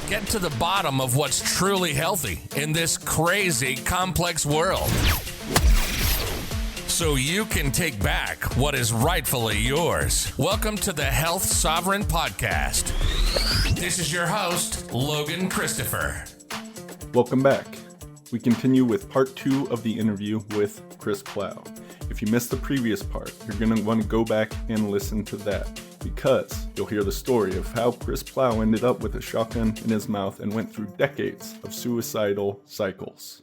Get to the bottom of what's truly healthy in this crazy, complex world, so you can take back what is rightfully yours. Welcome to the Health Sovereign Podcast. This is your host, Logan Christopher. Welcome back. We continue with part 2 of the interview with Chris Plough. If you missed the previous part, you're going to want to go back and listen to that, because you'll hear the story of how Chris Plough ended up with a shotgun in his mouth and went through decades of suicidal cycles.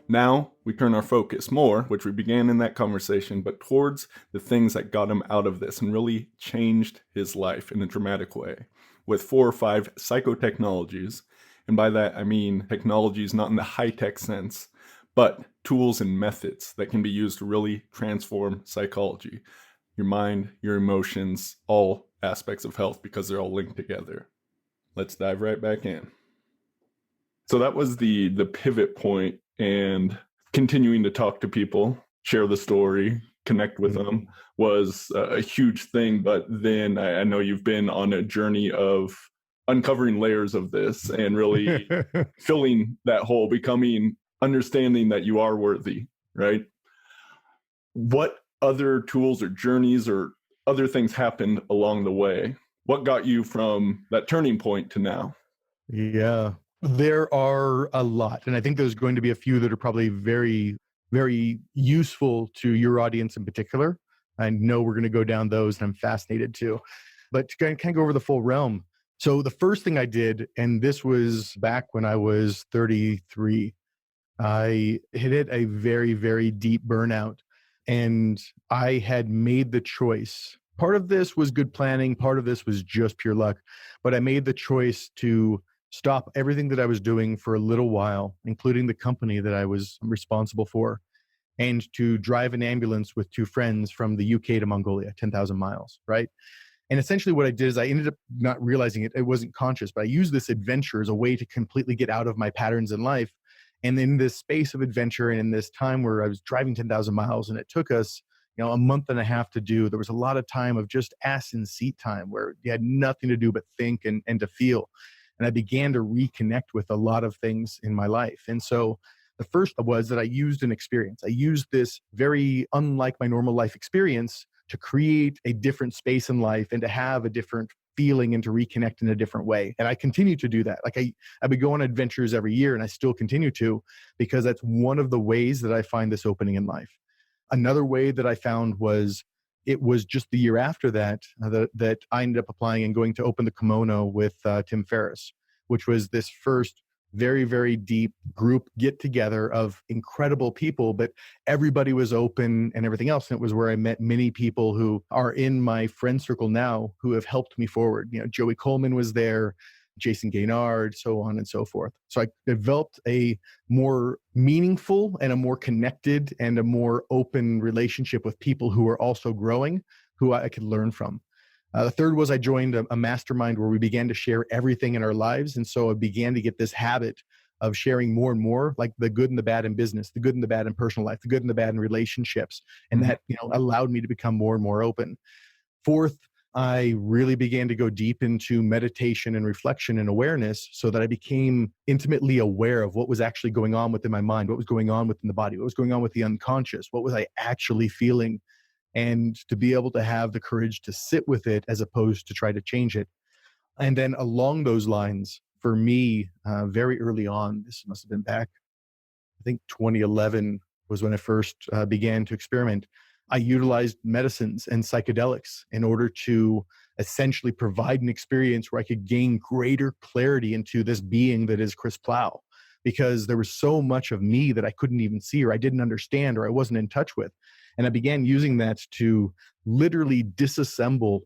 Now, we turn our focus more, which we began in that conversation, but towards the things that got him out of this and really changed his life in a dramatic way, with 4 or 5 psychotechnologies. And by that, I mean technologies not in the high-tech sense, but tools and methods that can be used to really transform psychology, your mind, your emotions, all aspects of health, because they're all linked together. Let's dive right back in. So that was the pivot point, and continuing to talk to people, share the story, connect with them was a huge thing. But then I know you've been on a journey of uncovering layers of this and really filling that hole, understanding that you are worthy, right? What other tools or journeys or other things happened along the way? What got you from that turning point to now? Yeah, there are a lot. And I think there's going to be a few that are probably very, very useful to your audience in particular. I know we're going to go down those, and I'm fascinated too. But to kind of go over the full realm. So the first thing I did, and this was back when I was 33, I hit a very, very deep burnout, and I had made the choice. Part of this was good planning. Part of this was just pure luck. But I made the choice to stop everything that I was doing for a little while, including the company that I was responsible for, and to drive an ambulance with 2 friends from the UK to Mongolia, 10,000 miles, right? And essentially what I did is I ended up not realizing it. It wasn't conscious, but I used this adventure as a way to completely get out of my patterns in life. And in this space of adventure, and in this time where I was driving 10,000 miles and it took us, a month and a half to do, there was a lot of time of just ass in seat time where you had nothing to do but think and to feel. And I began to reconnect with a lot of things in my life. And so the first was that I used an experience. I used this very unlike my normal life experience to create a different space in life and to have a different feeling and to reconnect in a different way. And I continue to do that. Like I would go on adventures every year, and I still continue to, because that's one of the ways that I find this opening in life. Another way that I found was, it was just the year after that, that I ended up applying and going to Open the Kimono with Tim Ferriss, which was this first very, very deep group get together of incredible people, but everybody was open and everything else. And it was where I met many people who are in my friend circle now who have helped me forward. Joey Coleman was there, Jason Gaynard, so on and so forth. So I developed a more meaningful and a more connected and a more open relationship with people who are also growing, who I could learn from. The third was I joined a mastermind where we began to share everything in our lives. And so I began to get this habit of sharing more and more, like the good and the bad in business, the good and the bad in personal life, the good and the bad in relationships. And that, allowed me to become more and more open. Fourth, I really began to go deep into meditation and reflection and awareness, so that I became intimately aware of what was actually going on within my mind, what was going on within the body, what was going on with the unconscious, what was I actually feeling, and to be able to have the courage to sit with it as opposed to try to change it. And then along those lines, for me, very early on, this must have been back, I think 2011 was when I first began to experiment. I utilized medicines and psychedelics in order to essentially provide an experience where I could gain greater clarity into this being that is Chris Plough, because there was so much of me that I couldn't even see, or I didn't understand, or I wasn't in touch with. And I began using that to literally disassemble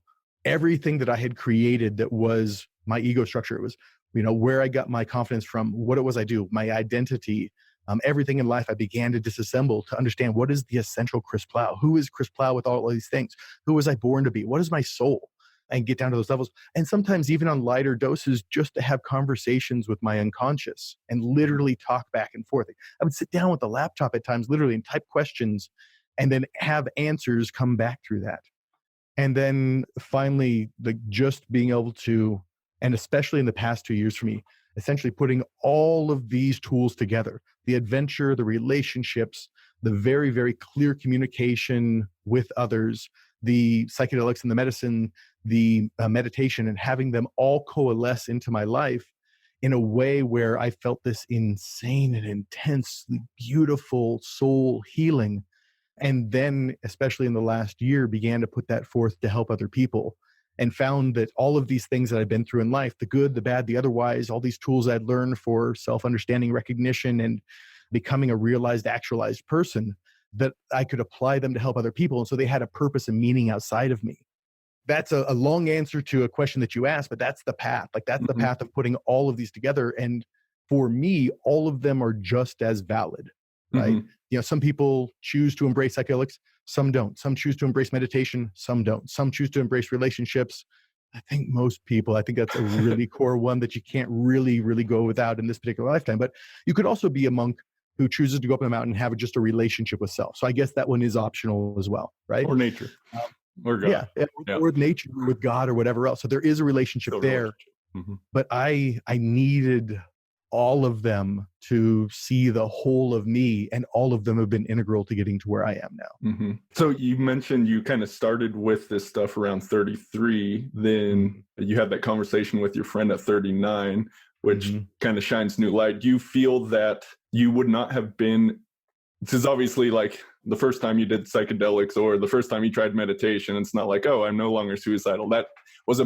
everything that I had created that was my ego structure. It was, where I got my confidence from, what it was I do, my identity, everything in life I began to disassemble to understand what is the essential Chris Plough. Who is Chris Plough with all of these things? Who was I born to be? What is my soul? And get down to those levels. And sometimes even on lighter doses, just to have conversations with my unconscious and literally talk back and forth. I would sit down with the laptop at times, literally, and type questions and then have answers come back through that. And then finally, just being able to, and especially in the past 2 years for me, essentially putting all of these tools together, the adventure, the relationships, the very, very clear communication with others, the psychedelics and the medicine, the meditation, and having them all coalesce into my life in a way where I felt this insane and intensely beautiful soul healing. And then, especially in the last year, began to put that forth to help other people, and found that all of these things that I've been through in life, the good, the bad, the otherwise, all these tools I'd learned for self-understanding, recognition, and becoming a realized, actualized person, that I could apply them to help other people. And so they had a purpose and meaning outside of me. That's a long answer to a question that you asked, but that's the path. Like, that's the path of putting all of these together. And for me, all of them are just as valid, right? You know, some people choose to embrace psychedelics, some don't. Some choose to embrace meditation, some don't. Some choose to embrace relationships. I think most people, I think that's a really core one that you can't really go without in this particular lifetime. But you could also be a monk who chooses to go up on a mountain and have just a relationship with self. So I guess that one is optional as well, right? Or nature. Or God. Or with nature, or with God, or whatever else. So there is a relationship there. But I needed all of them to see the whole of me, and all of them have been integral to getting to where I am now. So you mentioned you kind of started with this stuff around 33, then you had that conversation with your friend at 39, which kind of shines new light. Do you feel that you would not have been, this is obviously like the first time you did psychedelics or the first time you tried meditation, it's not like, oh, I'm no longer suicidal. That was a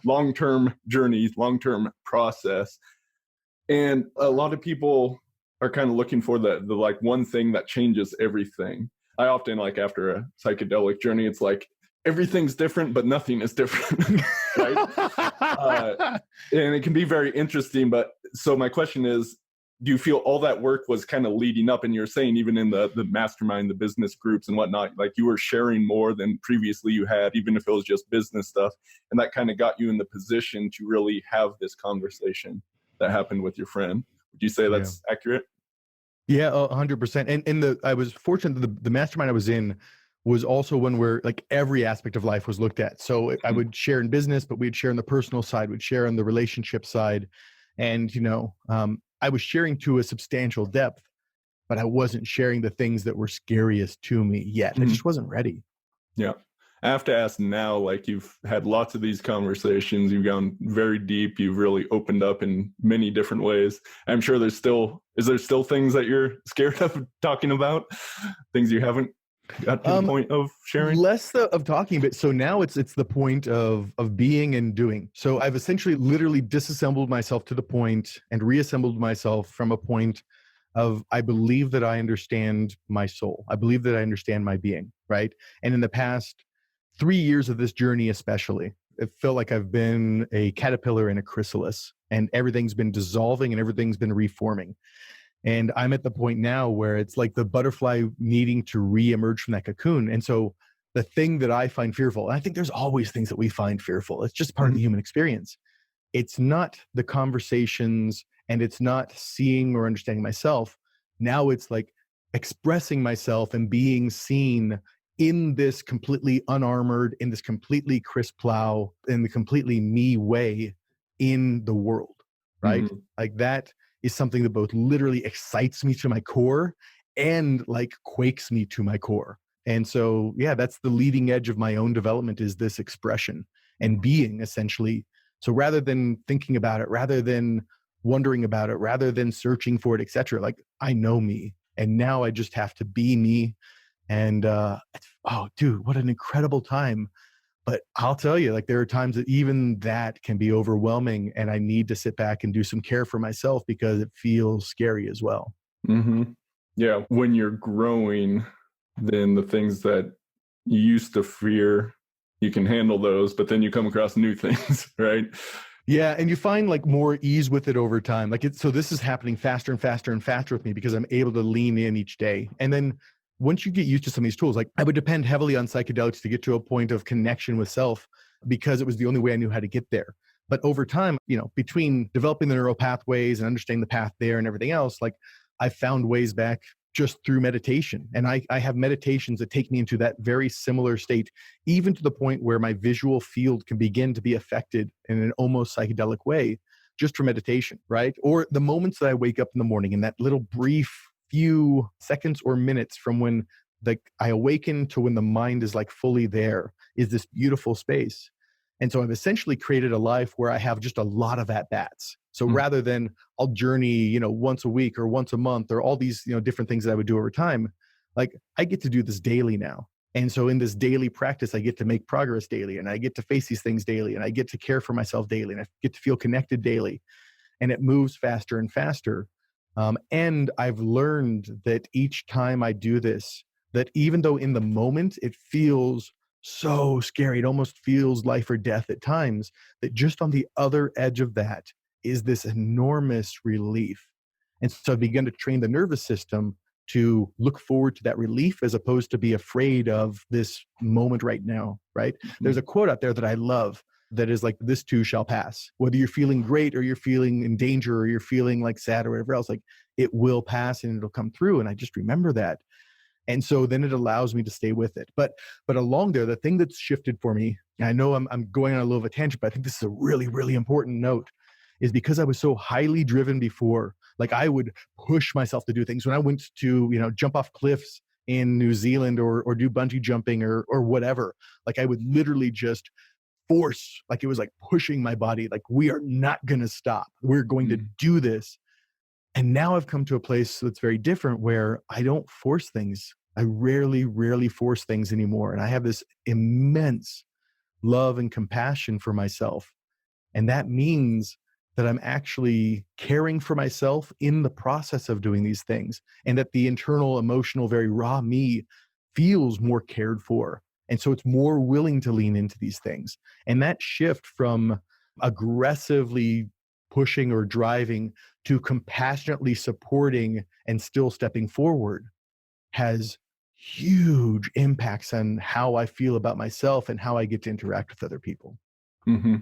long-term journey, long-term process. And a lot of people are kind of looking for the like one thing that changes everything. I often, like, after a psychedelic journey, it's like everything's different, but nothing is different, right? And it can be very interesting. But so my question is, do you feel all that work was kind of leading up? And you're saying even in the mastermind, the business groups and whatnot, like you were sharing more than previously you had, even if it was just business stuff. And that kind of got you in the position to really have this conversation that happened with your friend. Would you say that's accurate? Yeah, 100%. And I was fortunate that the mastermind I was in was also one where like every aspect of life was looked at. So I would share in business, but we'd share on the personal side, we'd share on the relationship side. And, you know, I was sharing to a substantial depth, but I wasn't sharing the things that were scariest to me yet. I just wasn't ready. Yeah. I have to ask now, like, you've had lots of these conversations, you've gone very deep, you've really opened up in many different ways. I'm sure is there still things that you're scared of talking about? Things you haven't got to the point of sharing? Less of talking, but so now it's the point of being and doing. So I've essentially literally disassembled myself to the point and reassembled myself from a point of, I believe that I understand my soul. I believe that I understand my being, right? And in the past 3 years of this journey especially, it felt like I've been a caterpillar in a chrysalis, and everything's been dissolving and everything's been reforming. And I'm at the point now where it's like the butterfly needing to re-emerge from that cocoon. And so the thing that I find fearful, and I think there's always things that we find fearful, it's just part of the human experience. It's not the conversations, and it's not seeing or understanding myself. Now it's like expressing myself and being seen in this completely unarmored, in this completely Chris Plough, in the completely me way in the world, right? Like that is something that both literally excites me to my core and like quakes me to my core. And so, yeah, that's the leading edge of my own development, is this expression and being, essentially. So rather than thinking about it, rather than wondering about it, rather than searching for it, etc., like I know me, and now I just have to be me. And oh, dude, what an incredible time. But I'll tell you, like, there are times that even that can be overwhelming, and I need to sit back and do some care for myself because it feels scary as well. Yeah, when you're growing, then the things that you used to fear, you can handle those, but then you come across new things, right? Yeah, and you find like more ease with it over time. Like so this is happening faster and faster and faster with me because I'm able to lean in each day. And then once you get used to some of these tools, like I would depend heavily on psychedelics to get to a point of connection with self because it was the only way I knew how to get there. But over time, you know, between developing the neural pathways and understanding the path there and everything else, like I found ways back just through meditation. And I have meditations that take me into that very similar state, even to the point where my visual field can begin to be affected in an almost psychedelic way, just for meditation, right? Or the moments that I wake up in the morning and that little brief few seconds or minutes from when I awaken to when the mind is like fully there is this beautiful space. And so I've essentially created a life where I have just a lot of at-bats. So rather than I'll journey, once a week or once a month or all these, different things that I would do over time, like I get to do this daily now. And so in this daily practice, I get to make progress daily, and I get to face these things daily, and I get to care for myself daily, and I get to feel connected daily. And it moves faster and faster. And I've learned that each time I do this, that even though in the moment it feels so scary, it almost feels life or death at times, that just on the other edge of that is this enormous relief. And so I've begun to train the nervous system to look forward to that relief as opposed to be afraid of this moment right now, right? There's a quote out there that I love that is like, this too shall pass. Whether you're feeling great or you're feeling in danger or you're feeling like sad or whatever else, like it will pass and it'll come through. And I just remember that. And so then it allows me to stay with it. But along there, the thing that's shifted for me, and I know I'm going on a little of a tangent, but I think this is a really, really important note, is because I was so highly driven before. Like I would push myself to do things. When I went to, jump off cliffs in New Zealand or do bungee jumping or whatever, like I would literally just force, like it was like pushing my body, like we are not going to stop. We're going to do this. And now I've come to a place that's very different where I don't force things. I rarely force things anymore. And I have this immense love and compassion for myself. And that means that I'm actually caring for myself in the process of doing these things, and that the internal, emotional, very raw me feels more cared for. And so it's more willing to lean into these things. And that shift from aggressively pushing or driving to compassionately supporting and still stepping forward has huge impacts on how I feel about myself and how I get to interact with other people. Mm-hmm.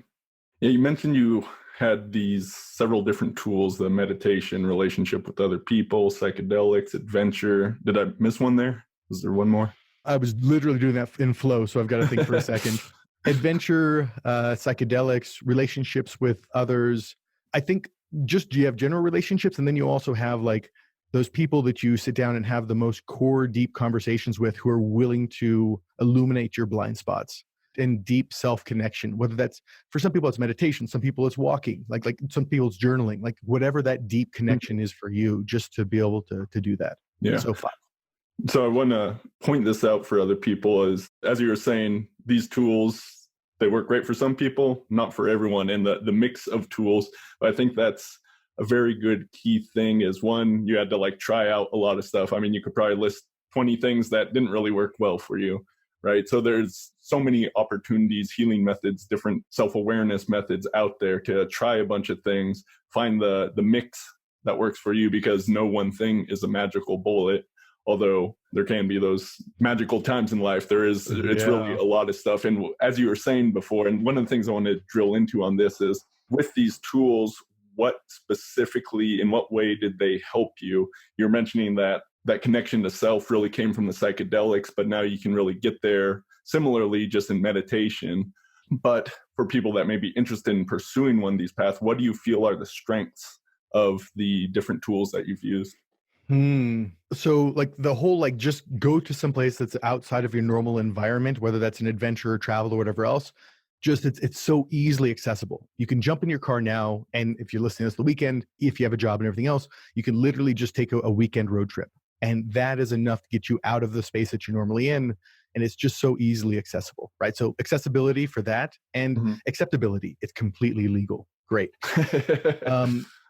Yeah, you mentioned you had these several different tools: the meditation, relationship with other people, psychedelics, adventure. Did I miss one there? Was there one more? I was literally doing that in flow, so I've got to think for a second. Adventure, psychedelics, relationships with others. I think just you have general relationships, and then you also have like those people that you sit down and have the most core, deep conversations with, who are willing to illuminate your blind spots and deep self-connection. Whether that's, for some people it's meditation, some people it's walking, like some people it's journaling, like whatever that deep connection is for you, just to be able to do that. Yeah. So fun. So I want to point this out for other people, as you were saying, these tools, they work great for some people, not for everyone. And the mix of tools, I think that's a very good key thing. Is one, you had to like try out a lot of stuff. I mean, you could probably list 20 things that didn't really work well for you, right? So there's so many opportunities, healing methods, different self-awareness methods out there to try a bunch of things, find the mix that works for you, because no one thing is a magical bullet. Although there can be those magical times in life, it's really a lot of stuff. And as you were saying before, and one of the things I want to drill into on this is, with these tools, what specifically, in what way did they help you? You're mentioning that connection to self really came from the psychedelics, but now you can really get there similarly just in meditation. But for people that may be interested in pursuing one of these paths, what do you feel are the strengths of the different tools that you've used? So like the whole, like just go to some place that's outside of your normal environment, whether that's an adventure or travel or whatever else, just it's so easily accessible. You can jump in your car now, and if you're listening to this the weekend, if you have a job and everything else, you can literally just take a weekend road trip. And that is enough to get you out of the space that you're normally in. And it's just so easily accessible, right? So accessibility for that, and acceptability, it's completely legal. Great.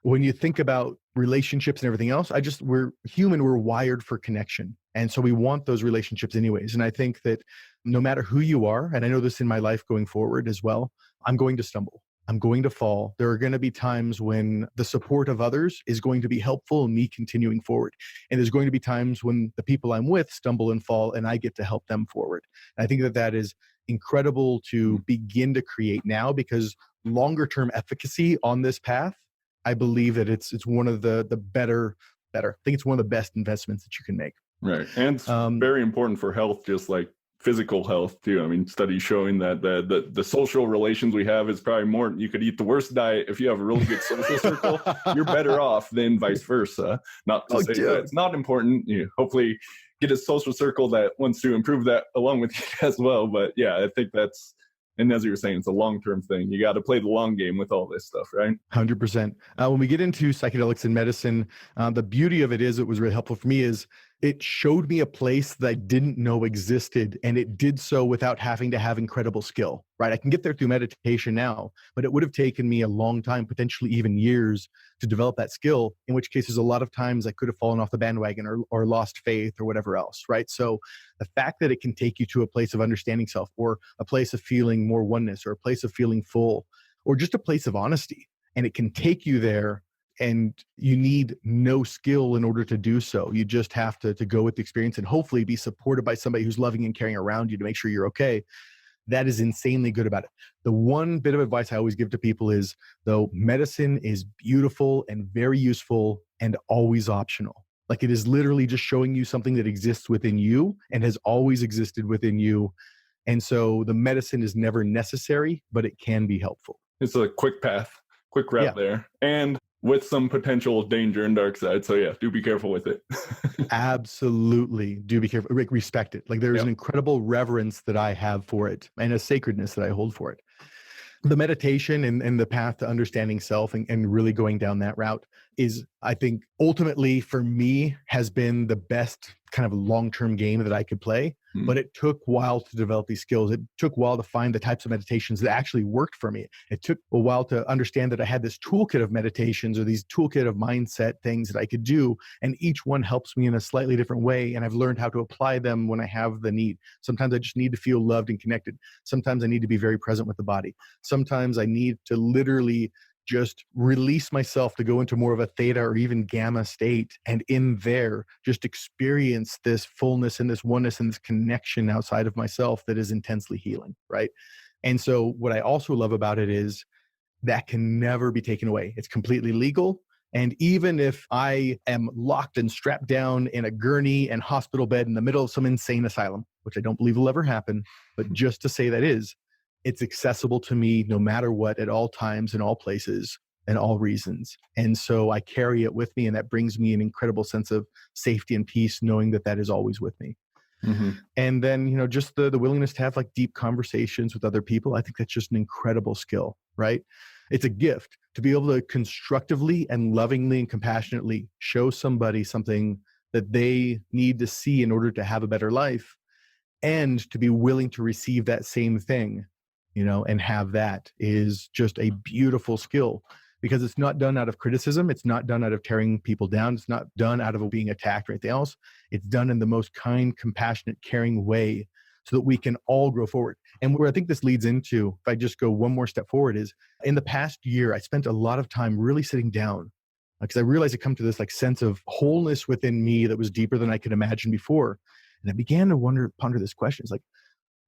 When you think about relationships and everything else, we're human, we're wired for connection. And so we want those relationships anyways. And I think that no matter who you are, and I know this in my life going forward as well, I'm going to stumble. I'm going to fall. There are going to be times when the support of others is going to be helpful in me continuing forward. And there's going to be times when the people I'm with stumble and fall, and I get to help them forward. And I think that is incredible to begin to create now, because longer term efficacy on this path, I believe that it's one of the better. I think it's one of the best investments that you can make. Right. And it's very important for health, just like physical health too. I mean, studies showing that the social relations we have is probably more, you could eat the worst diet. If you have a really good social circle, you're better off than vice versa. Not to say that it's not important. You hopefully get a social circle that wants to improve that along with you as well. But yeah, I think that's, and as you were saying, it's a long-term thing. You got to play the long game with all this stuff, right? 100%. When we get into psychedelics and medicine, the beauty of it is, it was really helpful for me, is it showed me a place that I didn't know existed, and it did so without having to have incredible skill, right? I can get there through meditation now, but it would have taken me a long time, potentially even years, to develop that skill, in which cases a lot of times I could have fallen off the bandwagon or lost faith or whatever else, right? So the fact that it can take you to a place of understanding self, or a place of feeling more oneness, or a place of feeling full, or just a place of honesty, and it can take you there, and you need no skill in order to do so. You just have to go with the experience and hopefully be supported by somebody who's loving and caring around you to make sure you're okay. That is insanely good about it. The one bit of advice I always give to people is, though, medicine is beautiful and very useful and always optional. Like, it is literally just showing you something that exists within you and has always existed within you. And so the medicine is never necessary, but it can be helpful. It's a quick path, quick route there. And with some potential danger and dark side. So yeah, do be careful with it. Absolutely. Do be careful. Respect it. Like, there's an incredible reverence that I have for it, and a sacredness that I hold for it. The meditation and the path to understanding self and really going down that route is, I think, ultimately for me, has been the best kind of long-term game that I could play. But it took a while to develop these skills. It took a while to find the types of meditations that actually worked for me. It took a while to understand that I had this toolkit of meditations, or these toolkit of mindset things that I could do. And each one helps me in a slightly different way. And I've learned how to apply them when I have the need. Sometimes I just need to feel loved and connected. Sometimes I need to be very present with the body. Sometimes I need to literally just release myself to go into more of a theta or even gamma state, and in there just experience this fullness and this oneness and this connection outside of myself that is intensely healing, right? And so what I also love about it is that can never be taken away. It's completely legal. And even if I am locked and strapped down in a gurney and hospital bed in the middle of some insane asylum, which I don't believe will ever happen, but just to say that it's accessible to me no matter what, at all times, in all places, and all reasons. And so I carry it with me, and that brings me an incredible sense of safety and peace, knowing that that is always with me. And then, just the willingness to have like deep conversations with other people. I think that's just an incredible skill, right? It's a gift to be able to constructively and lovingly and compassionately show somebody something that they need to see in order to have a better life, and to be willing to receive that same thing, and have that, is just a beautiful skill, because it's not done out of criticism. It's not done out of tearing people down. It's not done out of being attacked or anything else. It's done in the most kind, compassionate, caring way, so that we can all grow forward. And where I think this leads into, if I just go one more step forward, is in the past year, I spent a lot of time really sitting down, because I realized I come to this like sense of wholeness within me that was deeper than I could imagine before. And I began to ponder this question. It's like,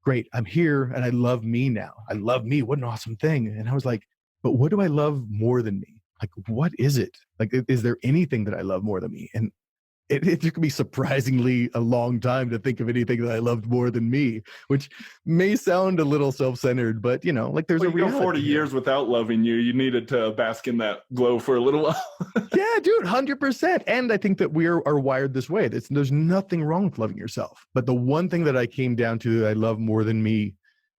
great, I'm here and I love me now. I love me. What an awesome thing. And I was like, but what do I love more than me? Like, what is it? Like, is there anything that I love more than me? And it took me surprisingly a long time to think of anything that I loved more than me, which may sound a little self-centered, but like there's a reality. 40 years without loving you. You needed to bask in that glow for a little while. Yeah, dude, 100%. And I think that we are wired this way. There's nothing wrong with loving yourself. But the one thing that I came down to that I love more than me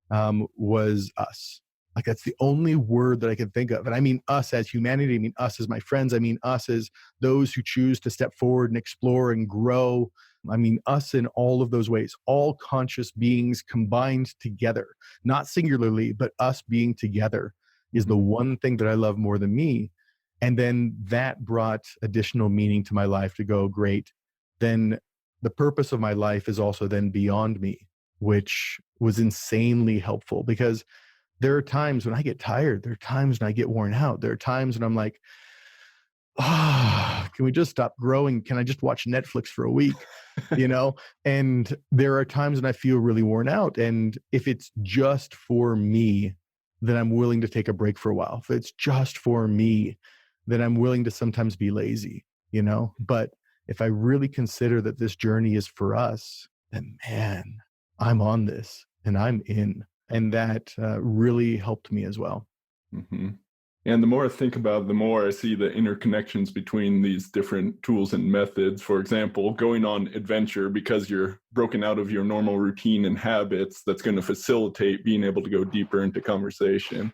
was us. Like, that's the only word that I can think of. And I mean us as humanity. I mean us as my friends. I mean us as those who choose to step forward and explore and grow. I mean us in all of those ways, all conscious beings combined together, not singularly, but us being together is the one thing that I love more than me. And then that brought additional meaning to my life to go, great. Then the purpose of my life is also then beyond me, which was insanely helpful, because there are times when I get tired. There are times when I get worn out. There are times when I'm like, can we just stop growing? Can I just watch Netflix for a week? And there are times when I feel really worn out. And if it's just for me, then I'm willing to take a break for a while. If it's just for me, then I'm willing to sometimes be lazy, But if I really consider that this journey is for us, then man, I'm on this and I'm in. And that really helped me as well. Mm-hmm. And the more I think about it, the more I see the interconnections between these different tools and methods. For example, going on adventure because you're broken out of your normal routine and habits, that's going to facilitate being able to go deeper into conversation,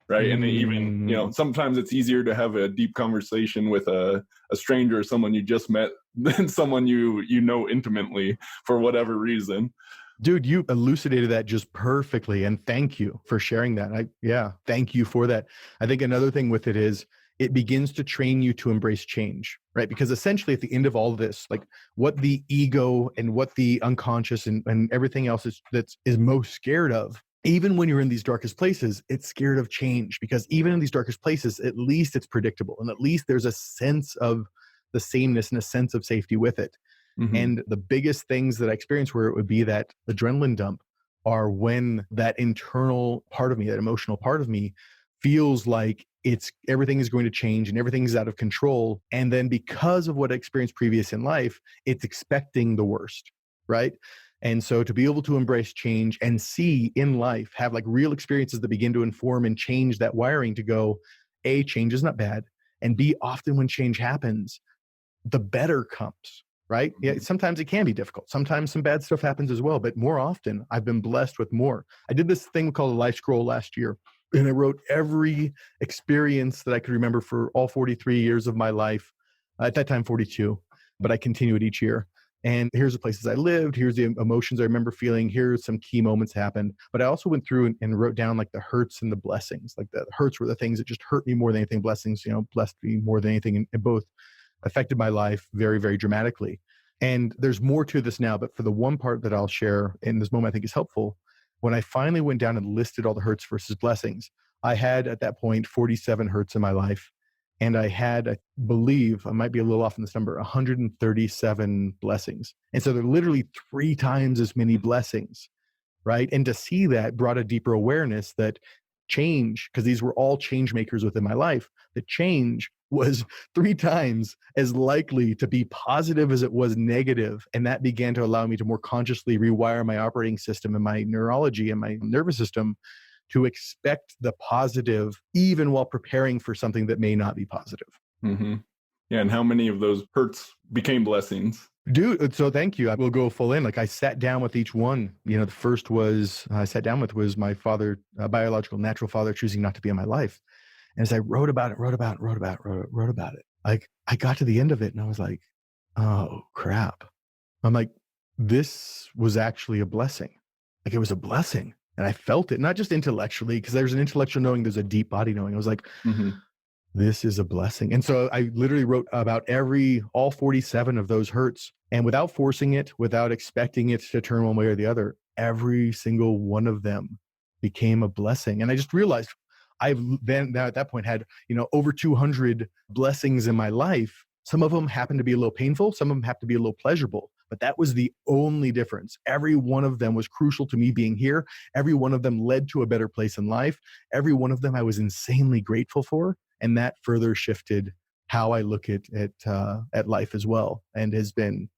right? And even, sometimes it's easier to have a deep conversation with a stranger or someone you just met than someone you know intimately for whatever reason. Dude, you elucidated that just perfectly. And thank you for sharing that. Thank you for that. I think another thing with it is it begins to train you to embrace change, right? Because essentially at the end of all of this, like what the ego and what the unconscious and everything else is most scared of, even when you're in these darkest places, it's scared of change, because even in these darkest places, at least it's predictable. And at least there's a sense of the sameness and a sense of safety with it. Mm-hmm. And the biggest things that I experienced where it would be that adrenaline dump are when that internal part of me, that emotional part of me, feels like everything is going to change and everything is out of control. And then because of what I experienced previous in life, it's expecting the worst, right? And so to be able to embrace change and see in life, have like real experiences that begin to inform and change that wiring to go, A, change is not bad, and B, often when change happens, the better comes. Right? Yeah. Sometimes it can be difficult. Sometimes some bad stuff happens as well, but more often I've been blessed with more. I did this thing called a life scroll last year, and I wrote every experience that I could remember for all 43 years of my life. At that time, 42, but I continue it each year. And here's the places I lived. Here's the emotions I remember feeling. Here's some key moments happened. But I also went through and wrote down like the hurts and the blessings. Like the hurts were the things that just hurt me more than anything. Blessings, blessed me more than anything. And both affected my life very, very dramatically. And there's more to this now, but for the one part that I'll share in this moment I think is helpful, when I finally went down and listed all the hurts versus blessings, I had at that point 47 hurts in my life. And I had, I believe, I might be a little off in this number, 137 blessings. And so they're literally 3 times as many blessings, right? And to see that brought a deeper awareness that change, because these were all change makers within my life, the change was 3 times as likely to be positive as it was negative. And that began to allow me to more consciously rewire my operating system and my neurology and my nervous system to expect the positive, even while preparing for something that may not be positive. Mm-hmm. Yeah. And how many of those hurts became blessings? Dude, so thank you. I will go full in. Like I sat down with each one. The first I sat down with was my father, biological, natural father, choosing not to be in my life. And as I wrote about it, like I got to the end of it and I was like, oh crap. I'm like, this was actually a blessing. Like it was a blessing. And I felt it, not just intellectually, because there's an intellectual knowing, there's a deep body knowing. I was like, this is a blessing. And so I literally wrote about all 47 of those hurts, and without forcing it, without expecting it to turn one way or the other, every single one of them became a blessing. And I just realized I've then now at that point had, over 200 blessings in my life. Some of them happen to be a little painful. Some of them have to be a little pleasurable, but that was the only difference. Every one of them was crucial to me being here. Every one of them led to a better place in life. Every one of them I was insanely grateful for. And that further shifted how I look at life as well. And has been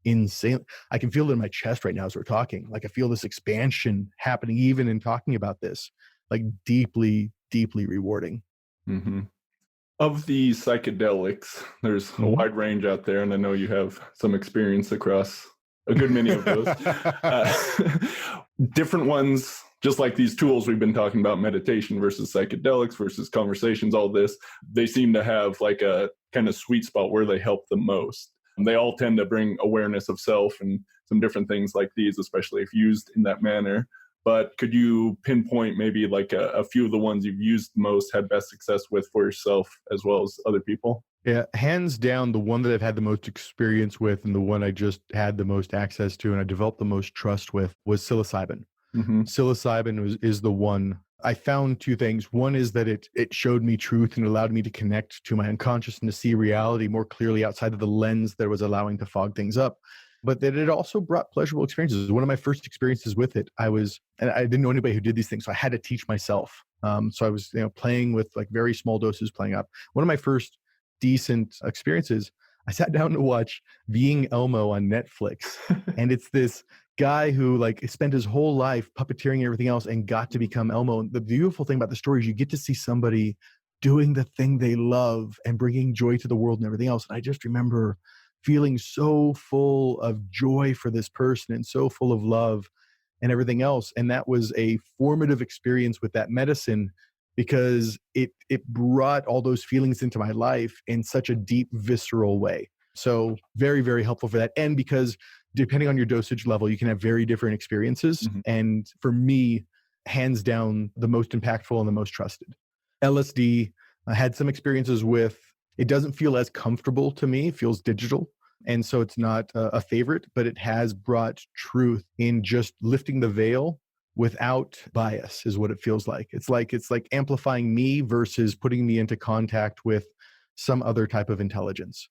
insane. I can feel it in my chest right now as we're talking. Like I feel this expansion happening even in talking about this, like deeply, deeply rewarding. Mm-hmm. Of the psychedelics, there's a wide range out there, and I know you have some experience across a good many of those. Different ones, just like these tools we've been talking about, meditation versus psychedelics versus conversations, all this, they seem to have like a kind of sweet spot where they help the most. And they all tend to bring awareness of self and some different things like these, especially if used in that manner. But could you pinpoint maybe like a few of the ones you've used most, had best success with for yourself as well as other people? Yeah, hands down, the one that I've had the most experience with and the one I just had the most access to and I developed the most trust with was psilocybin. Psilocybin is the one. I found 2 things. One is that it showed me truth and allowed me to connect to my unconscious and to see reality more clearly outside of the lens that was allowing to fog things up. But that it also brought pleasurable experiences. One of my first experiences with it, and I didn't know anybody who did these things, so I had to teach myself. So I was playing with like very small doses, playing up. One of my first decent experiences, I sat down to watch Being Elmo on Netflix. And it's this guy who like spent his whole life puppeteering and everything else and got to become Elmo. And the beautiful thing about the story is you get to see somebody doing the thing they love and bringing joy to the world and everything else. And I just remember feeling so full of joy for this person and so full of love and everything else. And that was a formative experience with that medicine because it brought all those feelings into my life in such a deep, visceral way. So very, very helpful for that. And because depending on your dosage level, you can have very different experiences. Mm-hmm. And for me, hands down, the most impactful and the most trusted. LSD, I had some experiences with, it doesn't feel as comfortable to me. It feels digital. And so it's not a favorite, but it has brought truth in just lifting the veil without bias is what it feels like. It's like amplifying me versus putting me into contact with some other type of intelligence.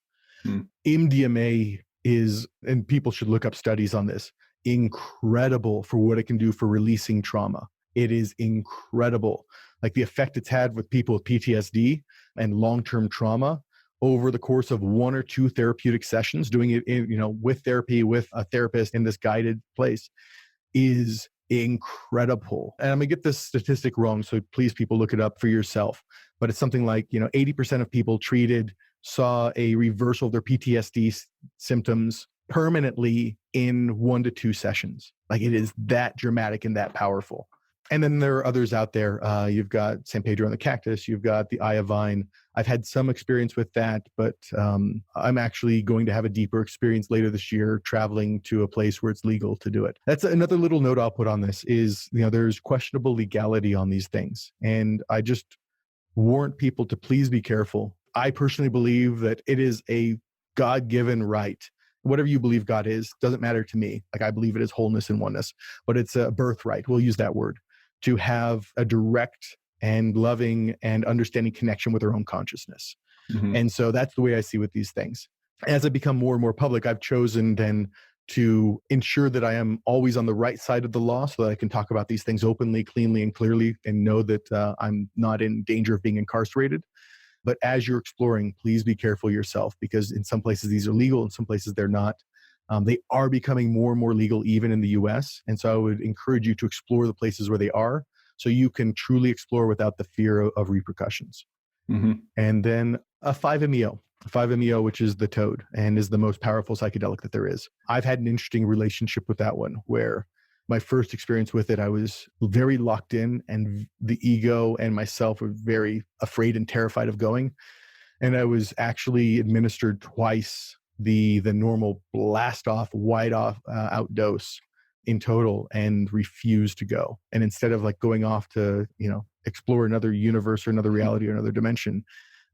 MDMA is, and people should look up studies on this, incredible for what it can do for releasing trauma. It is incredible. Like the effect it's had with people with PTSD and long-term trauma over the course of 1 or 2 therapeutic sessions, doing it in, with therapy, with a therapist in this guided place is incredible. And I'm gonna get this statistic wrong, so please people look it up for yourself. But it's something like, 80% of people treated saw a reversal of their PTSD symptoms permanently in 1 to 2 sessions. Like it is that dramatic and that powerful. And then there are others out there. You've got San Pedro and the Cactus. You've got the Eye of Vine. I've had some experience with that, but I'm actually going to have a deeper experience later this year, traveling to a place where it's legal to do it. That's another little note I'll put on this is, there's questionable legality on these things. And I just warrant people to please be careful. I personally believe that it is a God-given right. Whatever you believe God is, doesn't matter to me. Like I believe it is wholeness and oneness, but it's a birthright. We'll use that word to have a direct and loving and understanding connection with our own consciousness. Mm-hmm. And so that's the way I see with these things. As I become more and more public, I've chosen then to ensure that I am always on the right side of the law so that I can talk about these things openly, cleanly, and clearly and know that I'm not in danger of being incarcerated. But as you're exploring, please be careful yourself because in some places these are legal, in some places they're not. They are becoming more and more legal even in the US. And so I would encourage you to explore the places where they are so you can truly explore without the fear of repercussions. Mm-hmm. And then a 5-MeO, which is the toad and is the most powerful psychedelic that there is. I've had an interesting relationship with that one where my first experience with it, I was very locked in and the ego and myself were very afraid and terrified of going. And I was actually administered twice the normal blast off, wide off out dose in total and refused to go. And instead of like going off to, explore another universe or another reality or another dimension,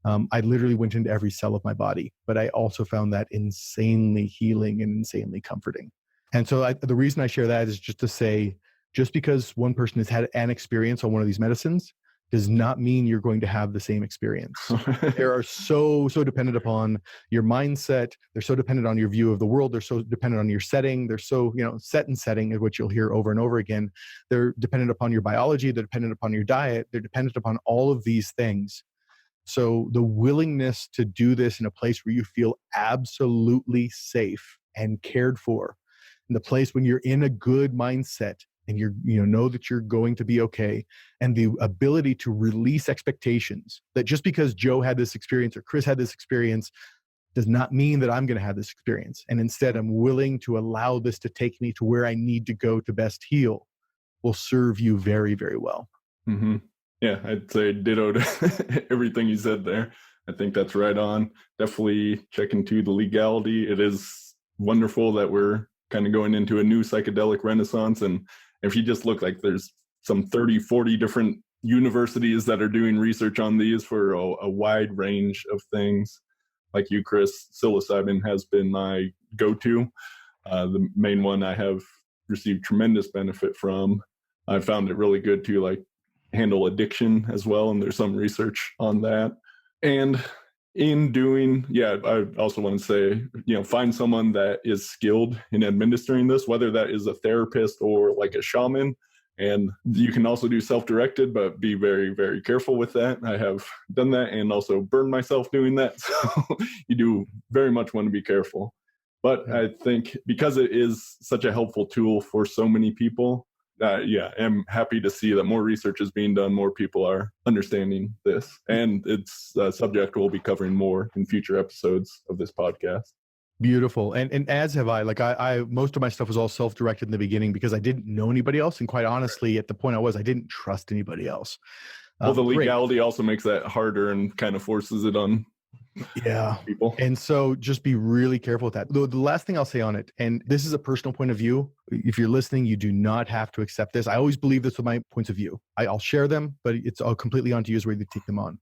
I literally went into every cell of my body. But I also found that insanely healing and insanely comforting. And so the reason I share that is just to say, just because one person has had an experience on one of these medicines does not mean you're going to have the same experience. They are so dependent upon your mindset. They're so dependent on your view of the world. They're so dependent on your setting. They're so, set and setting, which you'll hear over and over again. They're dependent upon your biology. They're dependent upon your diet. They're dependent upon all of these things. So the willingness to do this in a place where you feel absolutely safe and cared for, in the place when you're in a good mindset and you know that you're going to be okay, and the ability to release expectations that just because Joe had this experience or Chris had this experience does not mean that I'm going to have this experience. And instead, I'm willing to allow this to take me to where I need to go to best heal will serve you very, very well. Mm-hmm. Yeah, I'd say ditto to everything you said there. I think that's right on. Definitely check into the legality. It is wonderful that we're kind of going into a new psychedelic renaissance. And if you just look, like there's some 30, 40 different universities that are doing research on these for a wide range of things. Like you, Chris, psilocybin has been my go-to. The main one I have received tremendous benefit from. I found it really good to like handle addiction as well. And there's some research on that. And in doing, I also want to say, find someone that is skilled in administering this, whether that is a therapist or like a shaman. And you can also do self-directed, but be very, very careful with that. I have done that and also burned myself doing that. So you do very much want to be careful. But I think because it is such a helpful tool for so many people, I'm happy to see that more research is being done, more people are understanding this, and it's a subject we'll be covering more in future episodes of this podcast. Beautiful. And as have I. Like I most of my stuff was all self-directed in the beginning because I didn't know anybody else. And quite honestly, at the point I didn't trust anybody else. Well, the legality also makes that harder and kind of forces it on people. And so just be really careful with that. The last thing I'll say on it, and this is a personal point of view. If you're listening, you do not have to accept this. I always believe this with my points of view. I'll share them, but it's all completely on to you as whether you take them on.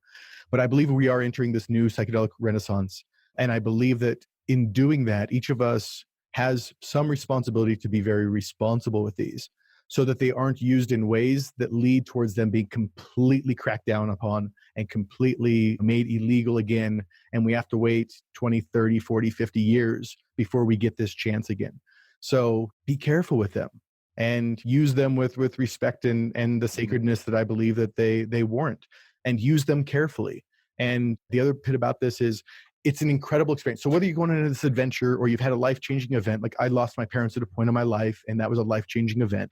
But I believe we are entering this new psychedelic renaissance. And I believe that in doing that, each of us has some responsibility to be very responsible with these so that they aren't used in ways that lead towards them being completely cracked down upon and completely made illegal again. And we have to wait 20, 30, 40, 50 years before we get this chance again. So be careful with them and use them with respect and the sacredness that I believe that they warrant, and use them carefully. And the other bit about this is it's an incredible experience. So whether you're going into this adventure or you've had a life-changing event, like I lost my parents at a point in my life, and that was a life-changing event,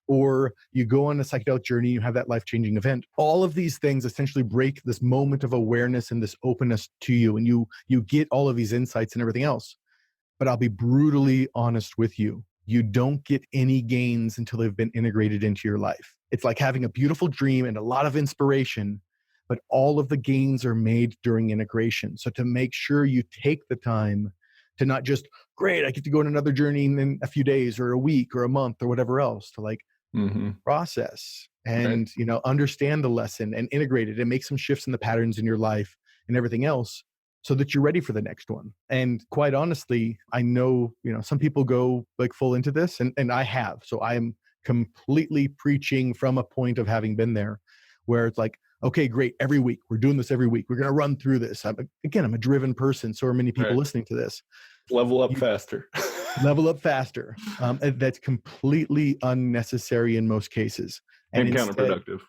or you go on a psychedelic journey, you have that life-changing event, all of these things essentially break this moment of awareness and this openness to you, and you get all of these insights and everything else. But I'll be brutally honest with you. You don't get any gains until they've been integrated into your life. It's like having a beautiful dream and a lot of inspiration, but all of the gains are made during integration. So to make sure you take the time to not just, great, I get to go on another journey in a few days or a week or a month or whatever else, to like process and, understand the lesson and integrate it and make some shifts in the patterns in your life and everything else so that you're ready for the next one. And quite honestly, I know, some people go like full into this, and I have. So I'm completely preaching from a point of having been there, where it's like, okay, great. Every week, we're doing this every week. We're going to run through this. I'm a driven person. So are many people listening to this. Level up faster. Level up faster. That's completely unnecessary in most cases. And counterproductive.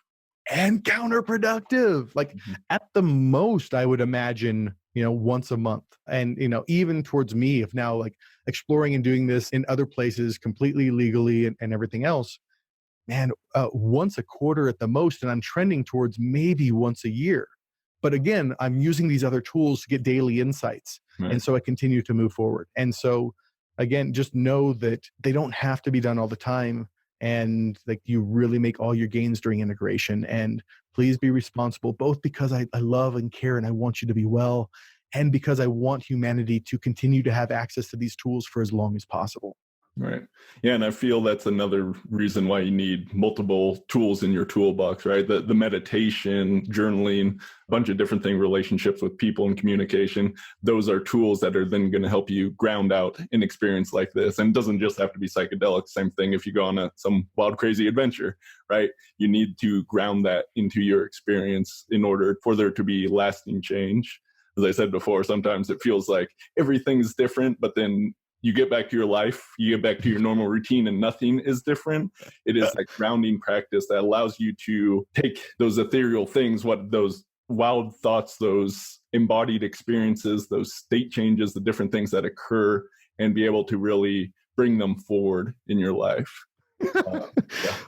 Like at the most, I would imagine, once a month. And, even towards me, if now like exploring and doing this in other places completely legally and everything else, man, once a quarter at the most, and I'm trending towards maybe once a year. But again, I'm using these other tools to get daily insights. Right. And so I continue to move forward. And so again, just know that they don't have to be done all the time. And like you really make all your gains during integration. And please be responsible, both because I love and care and I want you to be well, and because I want humanity to continue to have access to these tools for as long as possible. Right. Yeah. And I feel that's another reason why you need multiple tools in your toolbox, right? The meditation, journaling, a bunch of different things, relationships with people and communication. Those are tools that are then going to help you ground out an experience like this. And it doesn't just have to be psychedelic. Same thing if you go on some wild, crazy adventure, right? You need to ground that into your experience in order for there to be lasting change. As I said before, sometimes it feels like everything's different, but then you get back to your life, you get back to your normal routine and nothing is different. It is like grounding practice that allows you to take those ethereal things, those wild thoughts, those embodied experiences, those state changes, the different things that occur, and be able to really bring them forward in your life.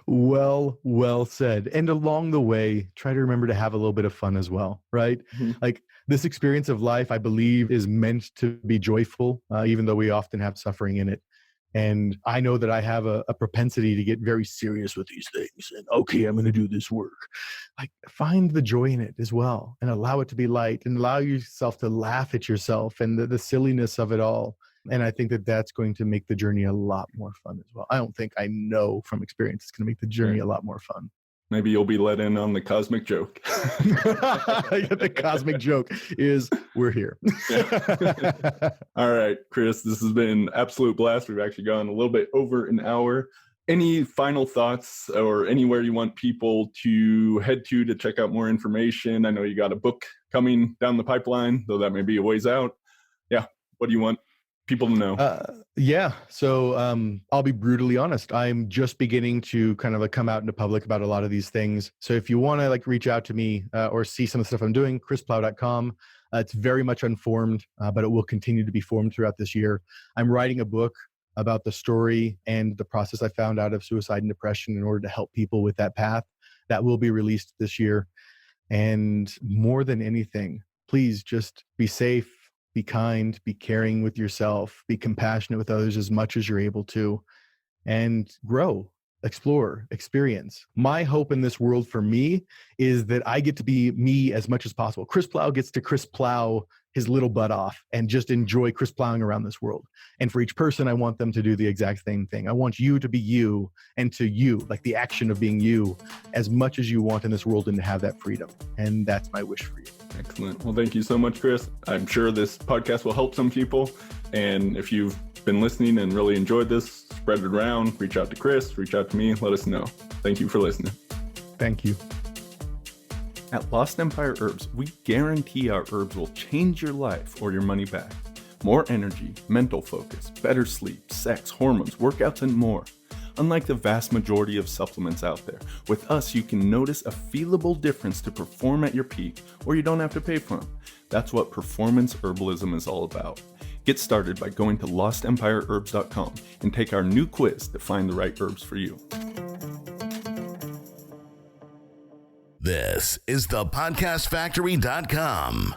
Well said. And along the way, try to remember to have a little bit of fun as well, right? Like this experience of life, I believe, is meant to be joyful, even though we often have suffering in it. And I know that I have a propensity to get very serious with these things. And okay, I'm going to do this work. Like find the joy in it as well, and allow it to be light, and allow yourself to laugh at yourself and the silliness of it all. And I think that that's going to make the journey a lot more fun as well. I know from experience, it's going to make the journey a lot more fun. Maybe you'll be let in on the cosmic joke. The cosmic joke is we're here. All right, Chris, this has been an absolute blast. We've actually gone a little bit over an hour. Any final thoughts or anywhere you want people to head to check out more information? I know you got a book coming down the pipeline, though that may be a ways out. Yeah. What do you want people to know? Yeah. So I'll be brutally honest. I'm just beginning to kind of like come out into public about a lot of these things. So if you want to like reach out to me or see some of the stuff I'm doing, chrisplough.com. It's very much unformed, but it will continue to be formed throughout this year. I'm writing a book about the story and the process I found out of suicide and depression in order to help people with that path. That will be released this year. And more than anything, please just be safe, be kind, be caring with yourself, be compassionate with others as much as you're able to, and grow, explore, experience. My hope in this world for me is that I get to be me as much as possible. Chris Plough gets to Chris Plough his little butt off and just enjoy Chris plowing around this world. And for each person, I want them to do the exact same thing. I want you to be you, and to you, like the action of being you, as much as you want in this world, and to have that freedom. And that's my wish for you. Excellent. Well, thank you so much, Chris. I'm sure this podcast will help some people. And if you've been listening and really enjoyed this, spread it around, reach out to Chris, reach out to me, let us know. Thank you for listening. Thank you. At Lost Empire Herbs, we guarantee our herbs will change your life or your money back. More energy, mental focus, better sleep, sex, hormones, workouts, and more. Unlike the vast majority of supplements out there, with us you can notice a feelable difference to perform at your peak, or you don't have to pay for them. That's what performance herbalism is all about. Get started by going to lostempireherbs.com and take our new quiz to find the right herbs for you. This is thepodcastfactory.com.